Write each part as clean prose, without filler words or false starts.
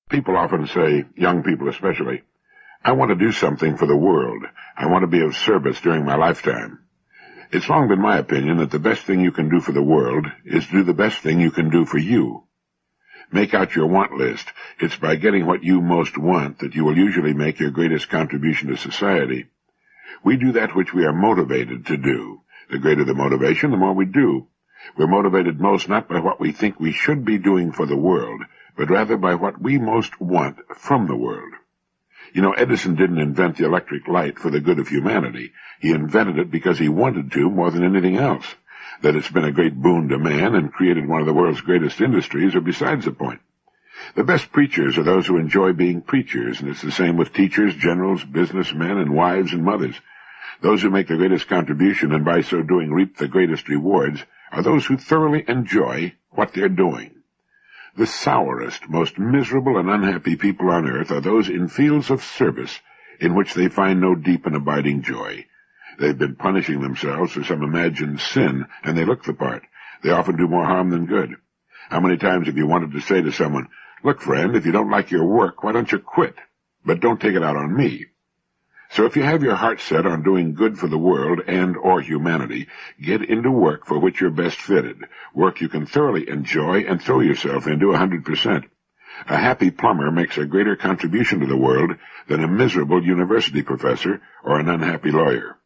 People often say, young people especially, I want to do something for the world. I want to be of service during my lifetime. It's long been my opinion that the best thing you can do for the world is to do the best thing you can do for you. Make out your want list. It's by getting what you most want that you will usually make your greatest contribution to society. We do that which we are motivated to do. The greater the motivation, the more we do. We're motivated most not by what we think we should be doing for the world, but rather by what we most want from the world. You know, Edison didn't invent the electric light for the good of humanity. He invented it because he wanted to more than anything else. That it's been a great boon to man and created one of the world's greatest industries are besides the point. The best preachers are those who enjoy being preachers, and it's the same with teachers, generals, businessmen, and wives and mothers. Those who make the greatest contribution and by so doing reap the greatest rewards are those who thoroughly enjoy what they're doing. The sourest, most miserable and unhappy people on earth are those in fields of service in which they find no deep and abiding joy. They've been punishing themselves for some imagined sin, and they look the part. They often do more harm than good. How many times have you wanted to say to someone, "Look, friend, if you don't like your work, why don't you quit? But don't take it out on me." So if you have your heart set on doing good for the world and or humanity, get into work for which you're best fitted, work you can thoroughly enjoy and throw yourself into 100%. A happy plumber makes a greater contribution to the world than a miserable university professor or an unhappy lawyer.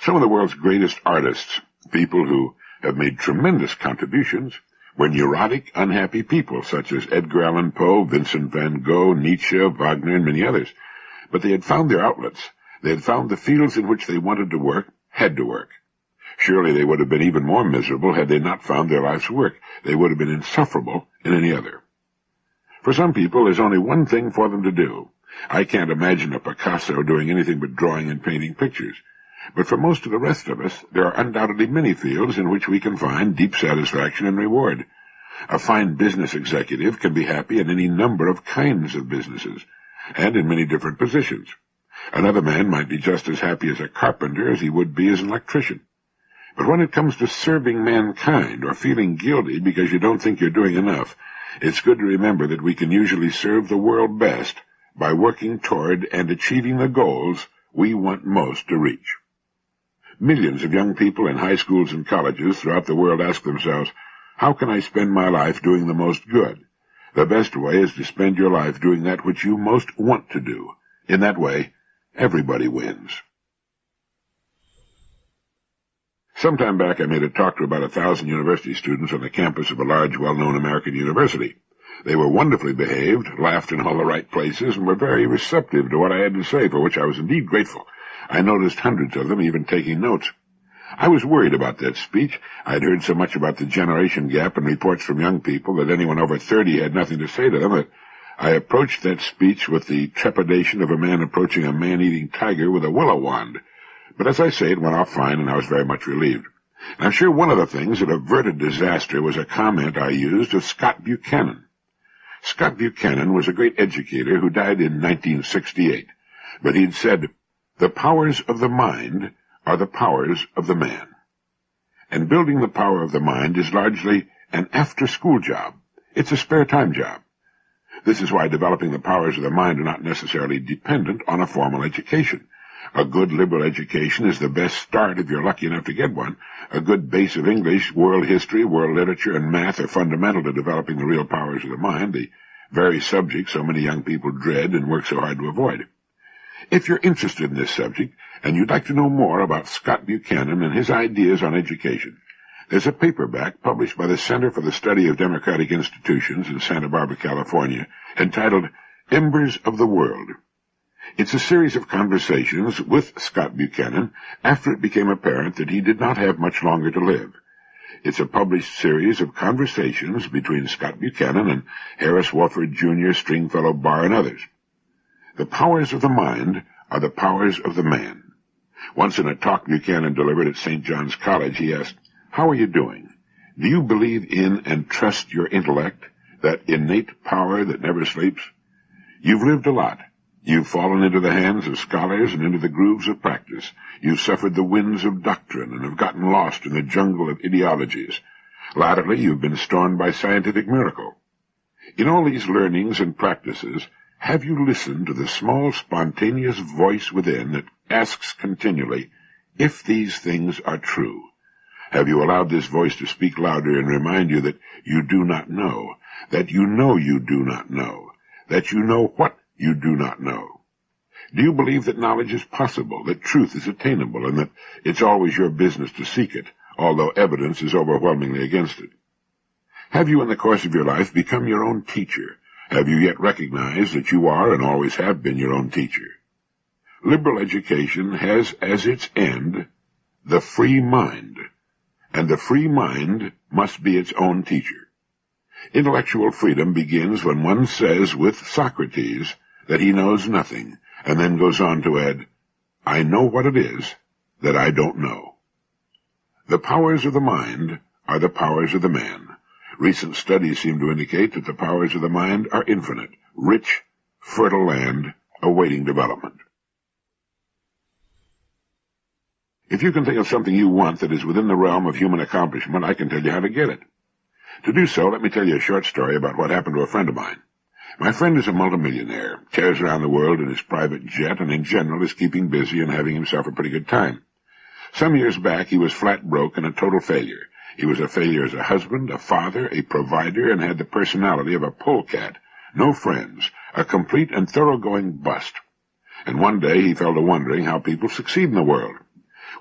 Some of the world's greatest artists, people who have made tremendous contributions, were neurotic, unhappy people such as Edgar Allan Poe, Vincent van Gogh, Nietzsche, Wagner, and many others. But they had found their outlets. They had found the fields in which they wanted to work, had to work. Surely they would have been even more miserable had they not found their life's work. They would have been insufferable in any other. For some people, there's only one thing for them to do. I can't imagine a Picasso doing anything but drawing and painting pictures. But for most of the rest of us, there are undoubtedly many fields in which we can find deep satisfaction and reward. A fine business executive can be happy in any number of kinds of businesses, and in many different positions. Another man might be just as happy as a carpenter as he would be as an electrician. But when it comes to serving mankind or feeling guilty because you don't think you're doing enough, it's good to remember that we can usually serve the world best by working toward and achieving the goals we want most to reach. Millions of young people in high schools and colleges throughout the world ask themselves, how can I spend my life doing the most good? The best way is to spend your life doing that which you most want to do. In that way, everybody wins. Some time back, I made a talk to about 1,000 university students on the campus of a large, well-known American university. They were wonderfully behaved, laughed in all the right places, and were very receptive to what I had to say, for which I was indeed grateful. I noticed hundreds of them even taking notes. I was worried about that speech. I had heard so much about the generation gap and reports from young people that anyone over 30 had nothing to say to them that I approached that speech with the trepidation of a man approaching a man-eating tiger with a willow wand. But as I say, it went off fine, and I was very much relieved. And I'm sure one of the things that averted disaster was a comment I used of Scott Buchanan. Scott Buchanan was a great educator who died in 1968, but he'd said, "The powers of the mind are the powers of the man." And building the power of the mind is largely an after-school job. It's a spare-time job. This is why developing the powers of the mind are not necessarily dependent on a formal education. A good liberal education is the best start if you're lucky enough to get one. A good base of English, world history, world literature, and math are fundamental to developing the real powers of the mind, the very subject so many young people dread and work so hard to avoid. If you're interested in this subject, and you'd like to know more about Scott Buchanan and his ideas on education, there's a paperback published by the Center for the Study of Democratic Institutions in Santa Barbara, California, entitled Embers of the World. It's a series of conversations with Scott Buchanan after it became apparent that he did not have much longer to live. It's a published series of conversations between Scott Buchanan and Harris Wofford Jr., Stringfellow Barr, and others. The powers of the mind are the powers of the man. Once in a talk Buchanan delivered at St. John's College, he asked, "How are you doing? Do you believe in and trust your intellect, that innate power that never sleeps? You've lived a lot. You've fallen into the hands of scholars and into the grooves of practice. You've suffered the winds of doctrine and have gotten lost in the jungle of ideologies. Latterly, you've been stormed by scientific miracle. In all these learnings and practices, have you listened to the small, spontaneous voice within that asks continually, if these things are true? Have you allowed this voice to speak louder and remind you that you do not know, that you know you do not know, that you know what you do not know? Do you believe that knowledge is possible, that truth is attainable, and that it's always your business to seek it, although evidence is overwhelmingly against it? Have you in the course of your life become your own teacher? Have you yet recognized that you are and always have been your own teacher? Liberal education has as its end the free mind, and the free mind must be its own teacher. Intellectual freedom begins when one says with Socrates that he knows nothing, and then goes on to add, I know what it is that I don't know. The powers of the mind are the powers of the man. Recent studies seem to indicate that the powers of the mind are infinite, rich, fertile land awaiting development. If you can think of something you want that is within the realm of human accomplishment, I can tell you how to get it. To do so, let me tell you a short story about what happened to a friend of mine. My friend is a multimillionaire, tears around the world in his private jet, and in general is keeping busy and having himself a pretty good time. Some years back, he was flat broke and a total failure. He was a failure as a husband, a father, a provider, and had the personality of a polecat. No friends, a complete and thoroughgoing bust. And one day he fell to wondering how people succeed in the world.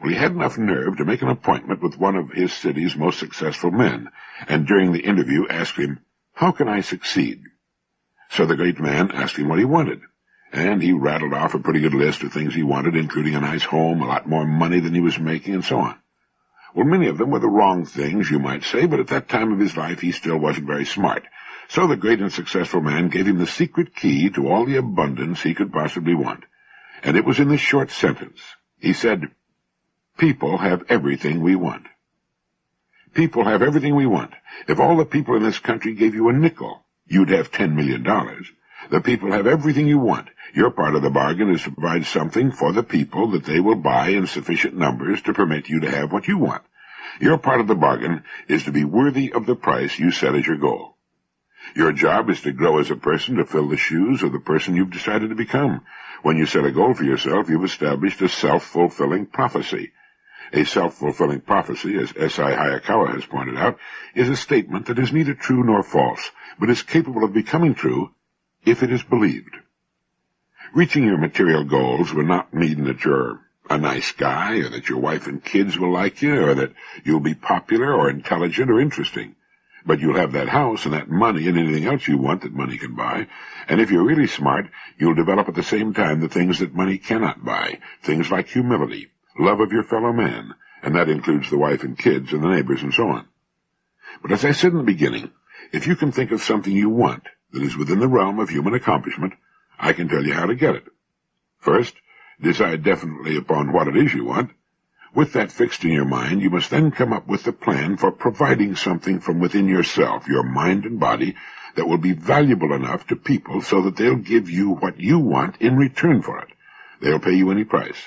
Well, he had enough nerve to make an appointment with one of his city's most successful men, and during the interview asked him, how can I succeed? So the great man asked him what he wanted, and he rattled off a pretty good list of things he wanted, including a nice home, a lot more money than he was making, and so on. Well, many of them were the wrong things, you might say, but at that time of his life he still wasn't very smart. So the great and successful man gave him the secret key to all the abundance he could possibly want. And it was in this short sentence. He said, people have everything we want. People have everything we want. If all the people in this country gave you a nickel, you'd have $10 million. The people have everything you want. Your part of the bargain is to provide something for the people that they will buy in sufficient numbers to permit you to have what you want. Your part of the bargain is to be worthy of the price you set as your goal. Your job is to grow as a person to fill the shoes of the person you've decided to become. When you set a goal for yourself, you've established a self-fulfilling prophecy. A self-fulfilling prophecy, as S.I. Hayakawa has pointed out, is a statement that is neither true nor false, but is capable of becoming true if it is believed. Reaching your material goals will not mean that you're a nice guy, or that your wife and kids will like you, or that you'll be popular or intelligent or interesting. But you'll have that house and that money and anything else you want that money can buy, and if you're really smart, you'll develop at the same time the things that money cannot buy, things like humility, love of your fellow man, and that includes the wife and kids and the neighbors and so on. But as I said in the beginning, if you can think of something you want that is within the realm of human accomplishment, I can tell you how to get it. First, decide definitely upon what it is you want. With that fixed in your mind, you must then come up with the plan for providing something from within yourself, your mind and body, that will be valuable enough to people so that they'll give you what you want in return for it. They'll pay you any price.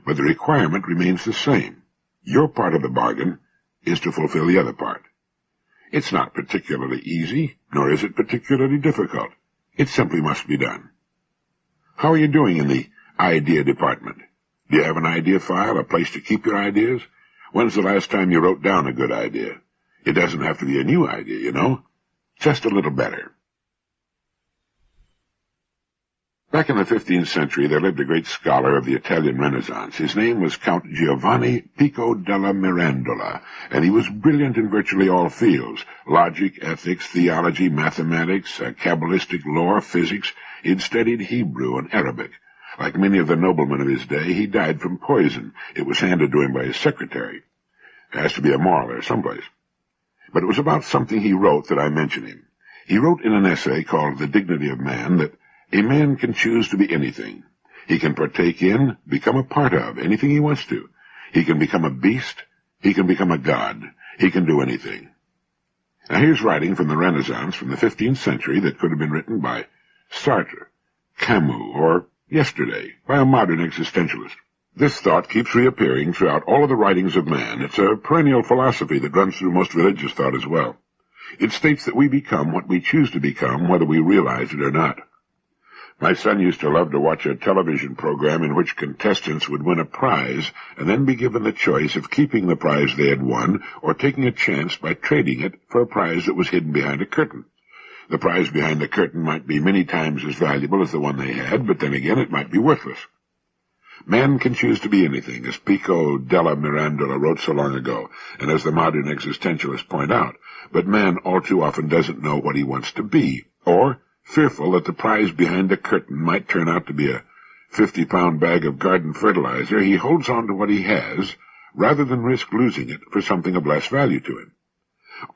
But the requirement remains the same. Your part of the bargain is to fulfill the other part. It's not particularly easy, nor is it particularly difficult. It simply must be done. How are you doing in the idea department? Do you have an idea file, a place to keep your ideas? When's the last time you wrote down a good idea? It doesn't have to be a new idea, you know. Just a little better. Back in the 15th century, there lived a great scholar of the Italian Renaissance. His name was Count Giovanni Pico della Mirandola, and he was brilliant in virtually all fields: logic, ethics, theology, mathematics, Kabbalistic lore, physics. He'd studied Hebrew and Arabic. Like many of the noblemen of his day, he died from poison. It was handed to him by his secretary. There has to be a moral there someplace. But it was about something he wrote that I mention him. He wrote in an essay called The Dignity of Man that a man can choose to be anything. He can partake in, become a part of, anything he wants to. He can become a beast. He can become a god. He can do anything. Now here's writing from the Renaissance, from the 15th century, that could have been written by Sartre, Camus, or yesterday by a modern existentialist. This thought keeps reappearing throughout all of the writings of man. It's a perennial philosophy that runs through most religious thought as well. It states that we become what we choose to become, whether we realize it or not. My son used to love to watch a television program in which contestants would win a prize and then be given the choice of keeping the prize they had won or taking a chance by trading it for a prize that was hidden behind a curtain. The prize behind the curtain might be many times as valuable as the one they had, but then again it might be worthless. Man can choose to be anything, as Pico della Mirandola wrote so long ago, and as the modern existentialists point out, but man all too often doesn't know what he wants to be, or, fearful that the prize behind the curtain might turn out to be a 50-pound bag of garden fertilizer, he holds on to what he has, rather than risk losing it for something of less value to him.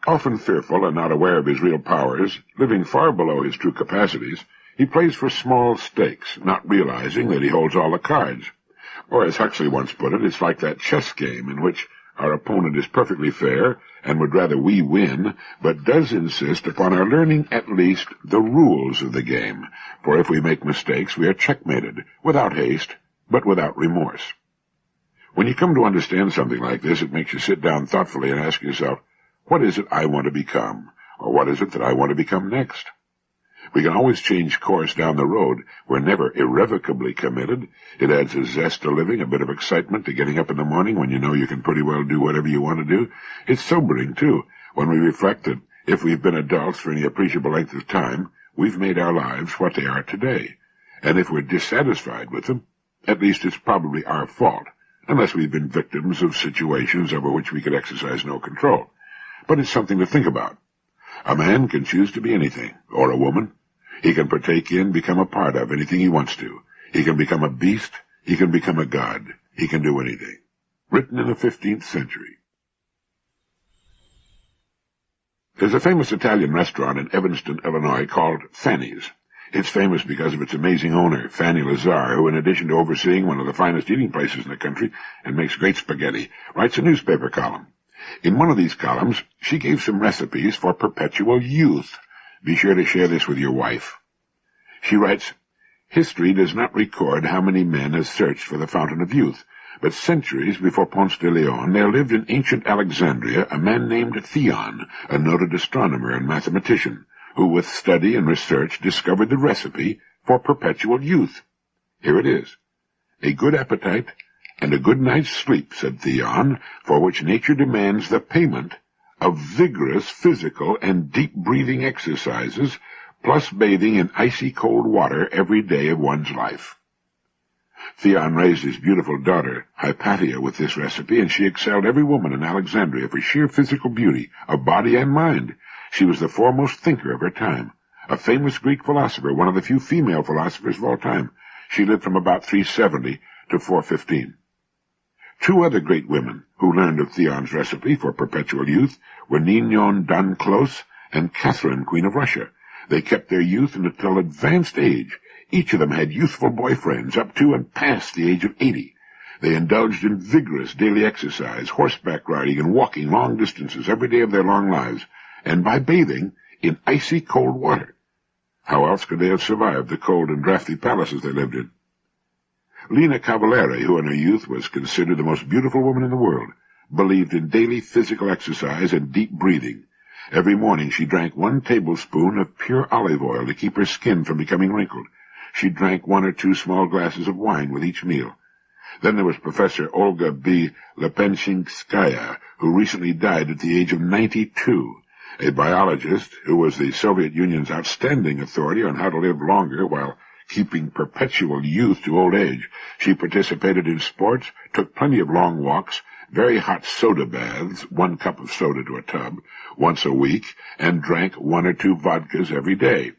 Often fearful and not aware of his real powers, living far below his true capacities, he plays for small stakes, not realizing that he holds all the cards. Or, as Huxley once put it, it's like that chess game in which our opponent is perfectly fair and would rather we win, but does insist upon our learning at least the rules of the game, for if we make mistakes we are checkmated, without haste, but without remorse. When you come to understand something like this, it makes you sit down thoughtfully and ask yourself, what is it I want to become, or what is it that I want to become next? We can always change course down the road. We're never irrevocably committed. It adds a zest to living, a bit of excitement to getting up in the morning when you know you can pretty well do whatever you want to do. It's sobering, too, when we reflect that if we've been adults for any appreciable length of time, we've made our lives what they are today. And if we're dissatisfied with them, at least it's probably our fault, unless we've been victims of situations over which we could exercise no control. But it's something to think about. A man can choose to be anything, or a woman. He can partake in, become a part of anything he wants to. He can become a beast. He can become a god. He can do anything. Written in the 15th century. There's a famous Italian restaurant in Evanston, Illinois, called Fanny's. It's famous because of its amazing owner, Fanny Lazar, who, in addition to overseeing one of the finest eating places in the country and makes great spaghetti, writes a newspaper column. In one of these columns, she gave some recipes for perpetual youth. Be sure to share this with your wife. She writes, history does not record how many men have searched for the fountain of youth, but centuries before Ponce de Leon there lived in ancient Alexandria a man named Theon, a noted astronomer and mathematician, who with study and research discovered the recipe for perpetual youth. Here it is. A good appetite and a good night's sleep, said Theon, for which nature demands the payment of vigorous physical and deep-breathing exercises, plus bathing in icy cold water every day of one's life. Theon raised his beautiful daughter, Hypatia, with this recipe, and she excelled every woman in Alexandria for sheer physical beauty of body and mind. She was the foremost thinker of her time, a famous Greek philosopher, one of the few female philosophers of all time. She lived from about 370 to 415. Two other great women who learned of Theon's recipe for perpetual youth were Ninon d'Anclos and Catherine, Queen of Russia. They kept their youth until advanced age. Each of them had youthful boyfriends up to and past the age of 80. They indulged in vigorous daily exercise, horseback riding and walking long distances every day of their long lives, and by bathing in icy cold water. How else could they have survived the cold and drafty palaces they lived in? Lina Cavalieri, who in her youth was considered the most beautiful woman in the world, believed in daily physical exercise and deep breathing. Every morning she drank 1 tablespoon of pure olive oil to keep her skin from becoming wrinkled. She drank 1 or 2 small glasses of wine with each meal. Then there was Professor Olga B. Lepenshinskaya, who recently died at the age of 92, a biologist who was the Soviet Union's outstanding authority on how to live longer while keeping perpetual youth to old age. She participated in sports, took plenty of long walks, very hot soda baths, 1 cup of soda to a tub, once a week, and drank 1 or 2 vodkas every day.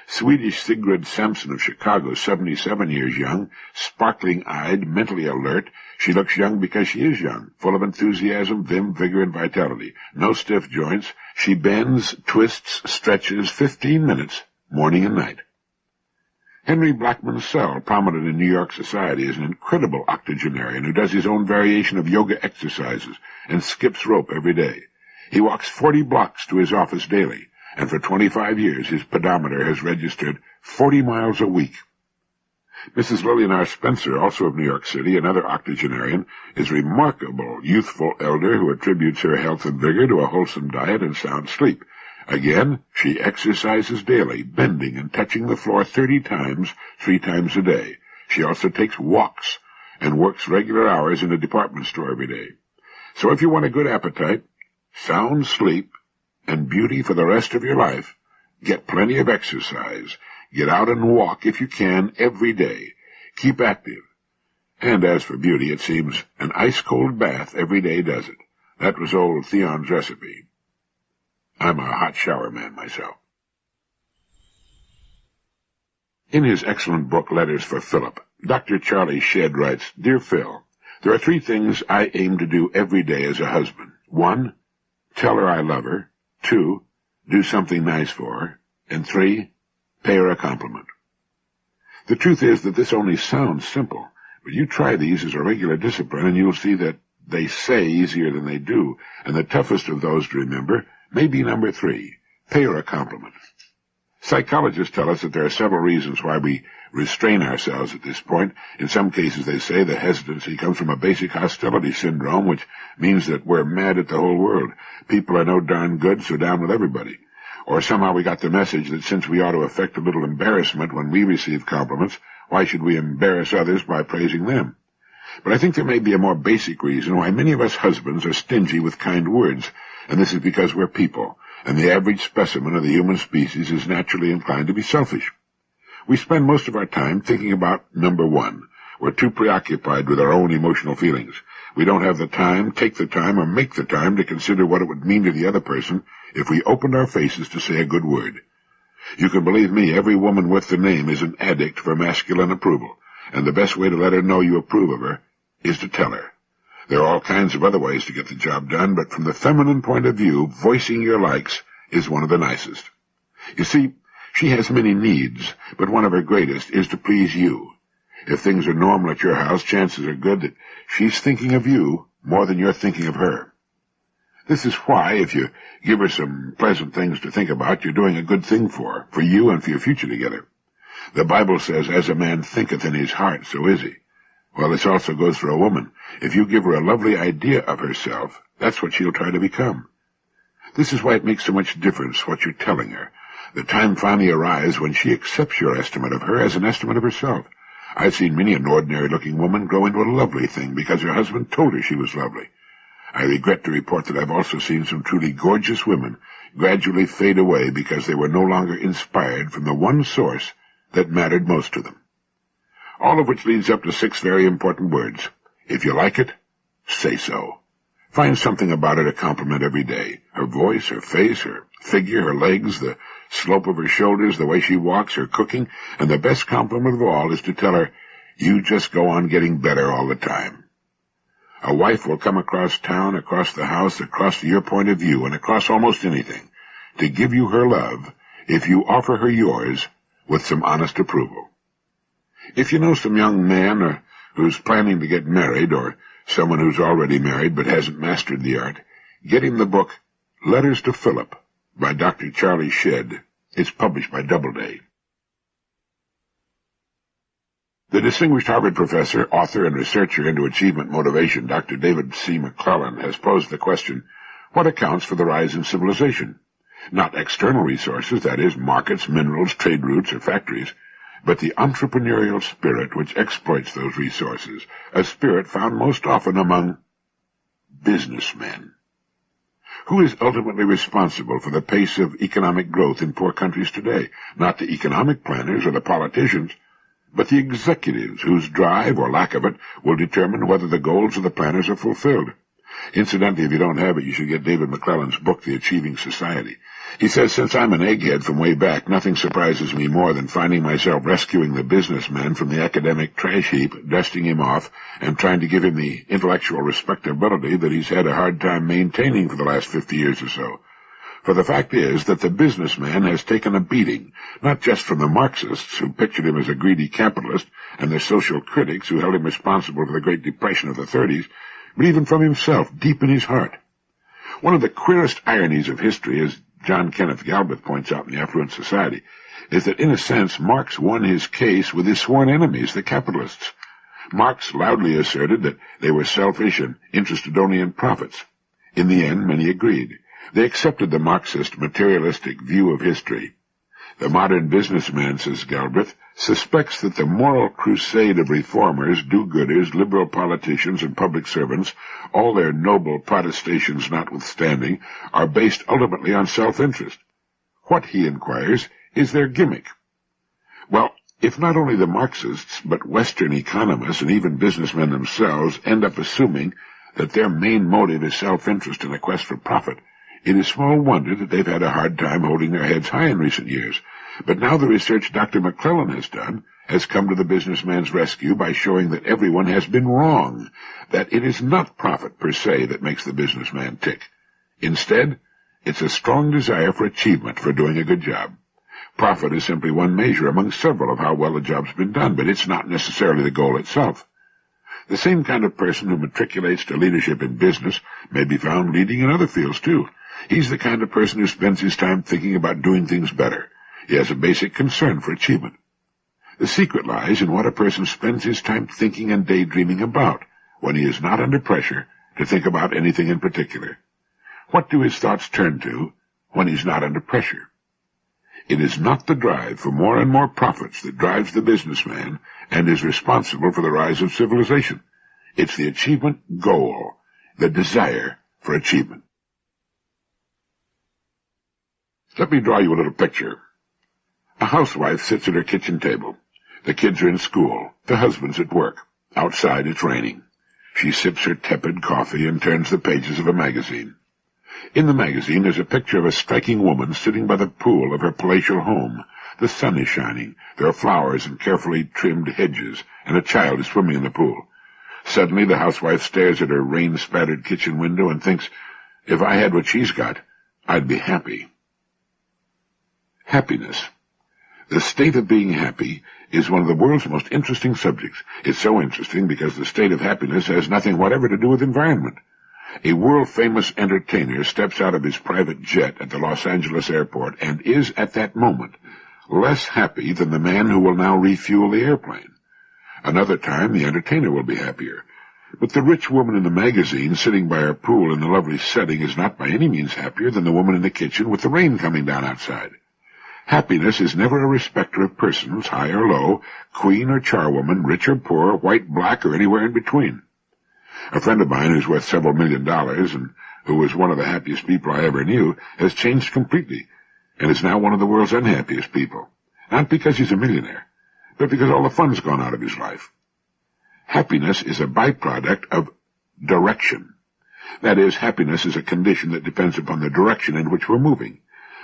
Swedish Sigrid Sampson of Chicago, 77 years young, sparkling-eyed, mentally alert. She looks young because she is young, full of enthusiasm, vim, vigor, and vitality. No stiff joints. She bends, twists, stretches 15 minutes, morning and night. Henry Blackman Sell, prominent in New York society, is an incredible octogenarian who does his own variation of yoga exercises and skips rope every day. He walks 40 blocks to his office daily, and for 25 years his pedometer has registered 40 miles a week. Mrs. Lillian R. Spencer, also of New York City, another octogenarian, is a remarkable youthful elder who attributes her health and vigor to a wholesome diet and sound sleep. Again, she exercises daily, bending and touching the floor 30 times, 3 times a day. She also takes walks and works regular hours in a department store every day. So if you want a good appetite, sound sleep, and beauty for the rest of your life, get plenty of exercise. Get out and walk if you can every day. Keep active. And as for beauty, it seems an ice-cold bath every day does it. That was old Theon's recipe. I'm a hot shower man myself. In his excellent book, Letters for Philip, Dr. Charlie Shedd writes, Dear Phil, there are 3 things I aim to do every day as a husband. 1, tell her I love her. 2, do something nice for her. And 3, pay her a compliment. The truth is that this only sounds simple, but you try these as a regular discipline and you'll see that they say easier than they do, and the toughest of those to remember may be number 3, pay her a compliment. Psychologists tell us that there are several reasons why we restrain ourselves at this point. In some cases, they say the hesitancy comes from a basic hostility syndrome, which means that we're mad at the whole world. People are no darn good, so down with everybody. Or somehow we got the message that since we ought to affect a little embarrassment when we receive compliments, why should we embarrass others by praising them? But I think there may be a more basic reason why many of us husbands are stingy with kind words, and this is because we're people, and the average specimen of the human species is naturally inclined to be selfish. We spend most of our time thinking about number 1. We're too preoccupied with our own emotional feelings. We don't have the time, take the time, or make the time to consider what it would mean to the other person if we opened our faces to say a good word. You can believe me, every woman worth the name is an addict for masculine approval, and the best way to let her know you approve of her is to tell her. There are all kinds of other ways to get the job done, but from the feminine point of view, voicing your likes is one of the nicest. You see, she has many needs, but one of her greatest is to please you. If things are normal at your house, chances are good that she's thinking of you more than you're thinking of her. This is why, if you give her some pleasant things to think about, you're doing a good thing for you and for your future together. The Bible says, as a man thinketh in his heart, so is he. Well, this also goes for a woman. If you give her a lovely idea of herself, that's what she'll try to become. This is why it makes so much difference what you're telling her. The time finally arrives when she accepts your estimate of her as an estimate of herself. I've seen many an ordinary-looking woman grow into a lovely thing because her husband told her she was lovely. I regret to report that I've also seen some truly gorgeous women gradually fade away because they were no longer inspired from the one source that mattered most to them. All of which leads up to 6 very important words. If you like it, say so. Find something about her to compliment every day. Her voice, her face, her figure, her legs, the slope of her shoulders, the way she walks, her cooking, and the best compliment of all is to tell her, you just go on getting better all the time. A wife will come across town, across the house, across your point of view, and across almost anything, to give you her love if you offer her yours with some honest approval. If you know some young man who's planning to get married, or someone who's already married but hasn't mastered the art, get him the book Letters to Philip by Dr. Charlie Shedd. It's published by Doubleday. The distinguished Harvard professor, author, and researcher into achievement motivation, Dr. David C. McClellan, has posed the question, what accounts for the rise in civilization? Not external resources, that is, markets, minerals, trade routes, or factories, but the entrepreneurial spirit which exploits those resources, a spirit found most often among businessmen. Who is ultimately responsible for the pace of economic growth in poor countries today? Not the economic planners or the politicians, but the executives whose drive or lack of it will determine whether the goals of the planners are fulfilled. Incidentally, if you don't have it, you should get David McClellan's book, The Achieving Society. He says, since I'm an egghead from way back, nothing surprises me more than finding myself rescuing the businessman from the academic trash heap, dusting him off, and trying to give him the intellectual respectability that he's had a hard time maintaining for the last 50 years or so. For the fact is that the businessman has taken a beating, not just from the Marxists, who pictured him as a greedy capitalist, and the social critics who held him responsible for the Great Depression of the 30s, but even from himself, deep in his heart. One of the queerest ironies of history, as John Kenneth Galbraith points out in The Affluent Society, is that in a sense Marx won his case with his sworn enemies, the capitalists. Marx loudly asserted that they were selfish and interested only in profits. In the end, many agreed. They accepted the Marxist materialistic view of history. The modern businessman, says Galbraith, suspects that the moral crusade of reformers, do-gooders, liberal politicians, and public servants, all their noble protestations notwithstanding, are based ultimately on self-interest. What, he inquires, is their gimmick? Well, if not only the Marxists, but Western economists and even businessmen themselves end up assuming that their main motive is self-interest and a quest for profit, it is small wonder that they've had a hard time holding their heads high in recent years. But now the research Dr. McClellan has done has come to the businessman's rescue by showing that everyone has been wrong, that it is not profit per se that makes the businessman tick. Instead, it's a strong desire for achievement, for doing a good job. Profit is simply one measure among several of how well a job's been done, but it's not necessarily the goal itself. The same kind of person who matriculates to leadership in business may be found leading in other fields, too. He's the kind of person who spends his time thinking about doing things better. He has a basic concern for achievement. The secret lies in what a person spends his time thinking and daydreaming about when he is not under pressure to think about anything in particular. What do his thoughts turn to when he's not under pressure? It is not the drive for more and more profits that drives the businessman and is responsible for the rise of civilization. It's the achievement goal, the desire for achievement. Let me draw you a little picture. A housewife sits at her kitchen table. The kids are in school. The husband's at work. Outside it's raining. She sips her tepid coffee and turns the pages of a magazine. In the magazine there's a picture of a striking woman sitting by the pool of her palatial home. The sun is shining. There are flowers and carefully trimmed hedges, and a child is swimming in the pool. Suddenly the housewife stares at her rain-spattered kitchen window and thinks, if I had what she's got, I'd be happy. Happiness. The state of being happy is one of the world's most interesting subjects. It's so interesting because the state of happiness has nothing whatever to do with environment. A world-famous entertainer steps out of his private jet at the Los Angeles airport and is, at that moment, less happy than the man who will now refuel the airplane. Another time, the entertainer will be happier. But the rich woman in the magazine sitting by her pool in the lovely setting is not by any means happier than the woman in the kitchen with the rain coming down outside. Happiness is never a respecter of persons, high or low, queen or charwoman, rich or poor, white, black, or anywhere in between. A friend of mine who's worth several $1 million and who was one of the happiest people I ever knew has changed completely and is now one of the world's unhappiest people. Not because he's a millionaire, but because all the fun's gone out of his life. Happiness is a byproduct of direction. That is, happiness is a condition that depends upon the direction in which we're moving.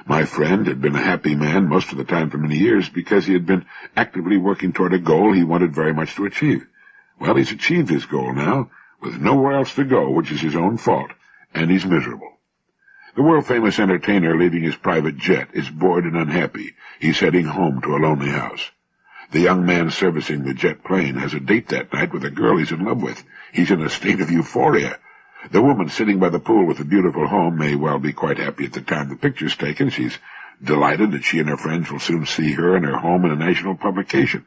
My friend had been a happy man most of the time for many years because he had been actively working toward a goal he wanted very much to achieve. Well, he's achieved his goal now, with nowhere else to go, which is his own fault, and he's miserable. The world-famous entertainer leaving his private jet is bored and unhappy. He's heading home to a lonely house. The young man servicing the jet plane has a date that night with a girl he's in love with. He's in a state of euphoria. The woman sitting by the pool with the beautiful home may well be quite happy at the time the picture's taken. She's delighted that she and her friends will soon see her and her home in a national publication.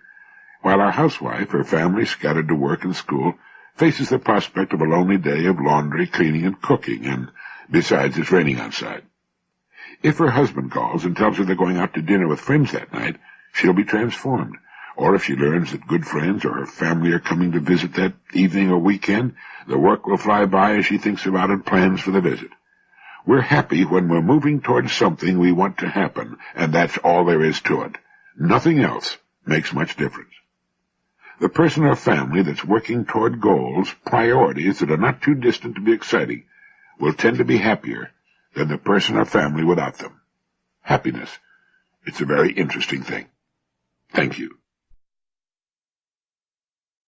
While our housewife, her family scattered to work and school, faces the prospect of a lonely day of laundry, cleaning, and cooking, and besides, it's raining outside. If her husband calls and tells her they're going out to dinner with friends that night, she'll be transformed. Or if she learns that good friends or her family are coming to visit that evening or weekend, the work will fly by as she thinks about and plans for the visit. We're happy when we're moving towards something we want to happen, and that's all there is to it. Nothing else makes much difference. The person or family that's working toward goals, priorities that are not too distant to be exciting, will tend to be happier than the person or family without them. Happiness. It's a very interesting thing. Thank you.